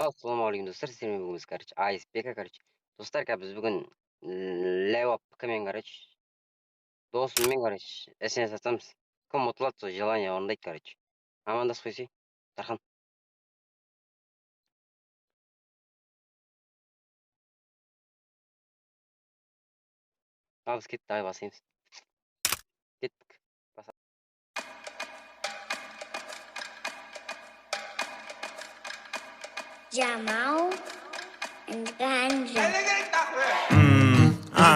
Ассалаумағалейкум достар, сіздермен бүгін АСПК, достар, біз бүгін ләуап пікімен, досыммен, СНС атамыз. Кім ұтылады, сол желание орындайды, амандасып қойсай, Тархан. Біз кетті, басаймыз. Кеттік. Jamal and Ganja.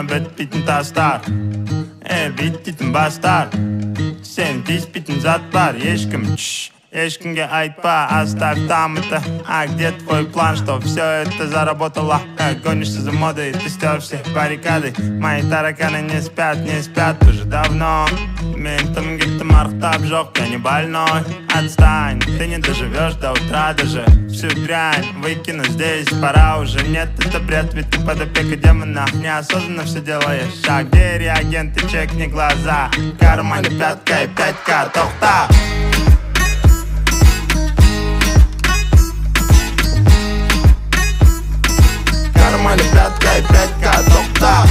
Bittin tastar, bittin bastar. Sen bittin zat var, ешкімге айтпа, оставь там это. А где твой план, что все это заработало? Гонишься за модой, ты стер все баррикады. Мои тараканы не спят уже давно. Ментом где-то мархтаб жёг, я не больной. Отстань, ты не доживешь до утра даже. Всю дрянь выкину здесь, пора уже. Нет, это бред, ведь ты под опекой демона. Неосознанно все делаешь. А где реагенты, чекни глаза. В кармане пятка и 5К, тохта. Кармане пятка и 5К, тохта.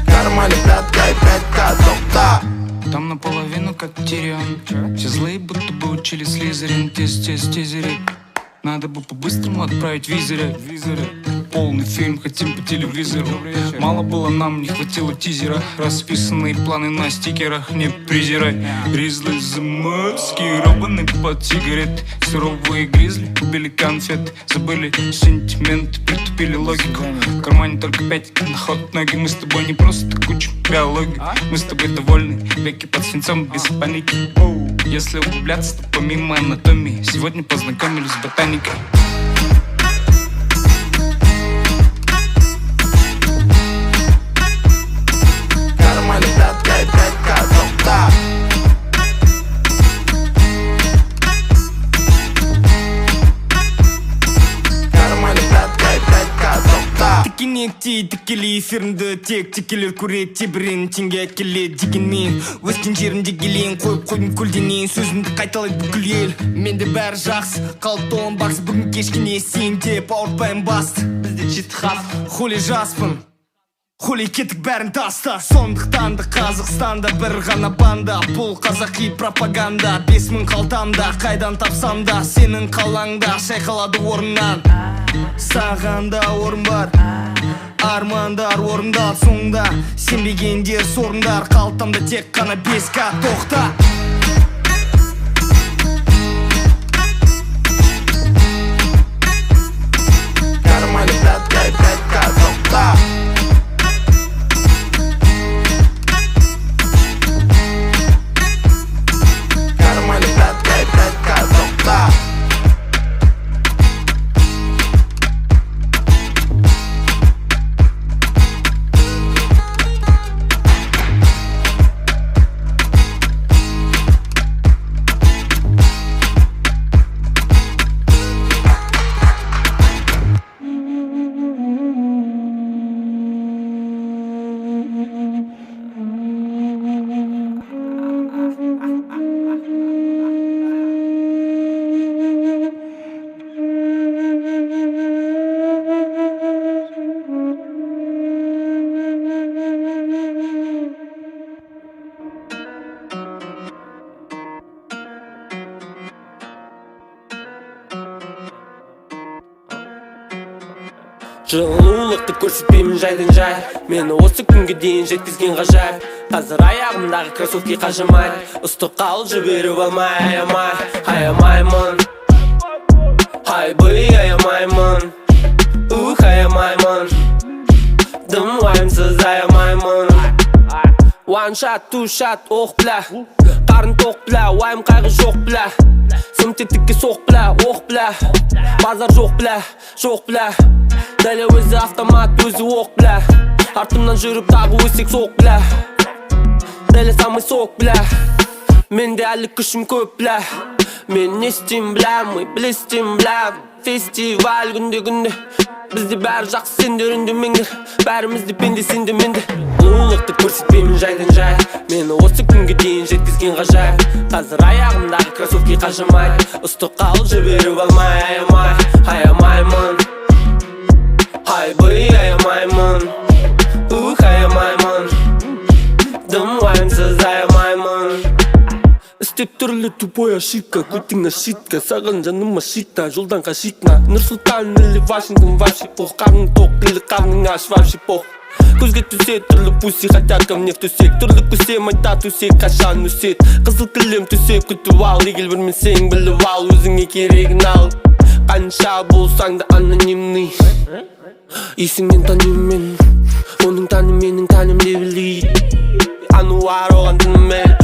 Кармане пятка и 5К, тохта. Там наполовину как Тирион. Все злые будто бы учили Слизерин. Тизерить. Надо бы по-быстрому отправить визоры. Полный фильм хотим по телевизору. Мало было нам, не хватило тизера. Расписанные планы на стикерах, не презирай. Гризли заморские, робаны под сигарет. Суровые гризли, убили конфет. Забыли сентимент, притупили логику. В кармане только 5 на ход ноги. Мы с тобой не просто куча биологии. Мы с тобой довольны, веки под свинцом без паники. Если углубляться, то помимо анатомии сегодня познакомились с ботаникой. Кармане пятка и 5К, тохта. Кармане пятка и 5К, тохта. Тікелей эфирінде тек текелер көреді, тебірен теңге әкеледі дегенмен өскен жерінде келейін, қойып қойдым көлденейін, сөзімді қайталайды бүкіл ел. Менде бәрі жақсы, қалыпты он бақсы, бүгін кешкене сен деп ауыртпайым басты. Бізде жеті хас, хули жаспын, хули кеттік бәрін таста. Сондықтан да Қазақстанда бір ғана банда, бұл қазақи пропаганда. 5000 қалтамда, қайдан тапсам да, сенің қалаңда шайқалады орыннан. Сағанда орын бар, армандар орындал соңда. Сенбегендер сорындар, қалтамда тек қана 5К, тоқта. Кармане пятка и 5К, тохта. Кармане пятка и 5К, тохта. Жылулықты көрсетпеймін жайдан жай. Мені осы күнге дейін жеткізген ғажайып. Қазір аяғымдағы кроссовки қажымайды. Ыстық қал жіберіп алмай, аямаймын. Хайбый аямаймын. Аямаймын. Дым уайымсыз аямаймын. One shot, two shot, оқ бля. Қарын тоқ бля, уайым қайғы жоқ бля. Сым тетікке соқ бля, оқ бля. Базар жоқ бля. Дәлі өзі автомат, өзі оқ бля. Артымнан жүріп тағы өсек соқ бля. Дәлі самый соқ бля. Менде әлі күшім көп бля. Мен не істейм бля, мы блестим бля. Фестиваль күнде Бізде бәрі жақсы сендер үндемеңдер Бәрімізде пендесіңді менде Ұлылықты көрсетпеймін жайдан жай Мені осы күнге дейін жеткізген ғажайып Қазір аяғымдағы кроссовки қажымайды Ұстық қалып жіберіп алмай аямаймын Айбай аямаймын аямаймын Дым уайымсыз аямаймын Істеп түрлі тупой ошибка Күтің ошибка Саған жаным ошибка Жолдан қашитна Нұр-Сұлтан или Вашингтон вообще пох Қарның тоқ тілі қарның аш вообще пох Көзге түсет түрлі пуси Хотят ко мне в тусек Түрлі көсем айтат усек Қашан үсет Қызыл кілем төсеп күтіп ал Егер білмесең біліп ал Өзіңе керегін ал Қанша болсаң да анонимный Есіңнен танимын мен Оның тәні менің тәнімде білейді Ануар оған тыным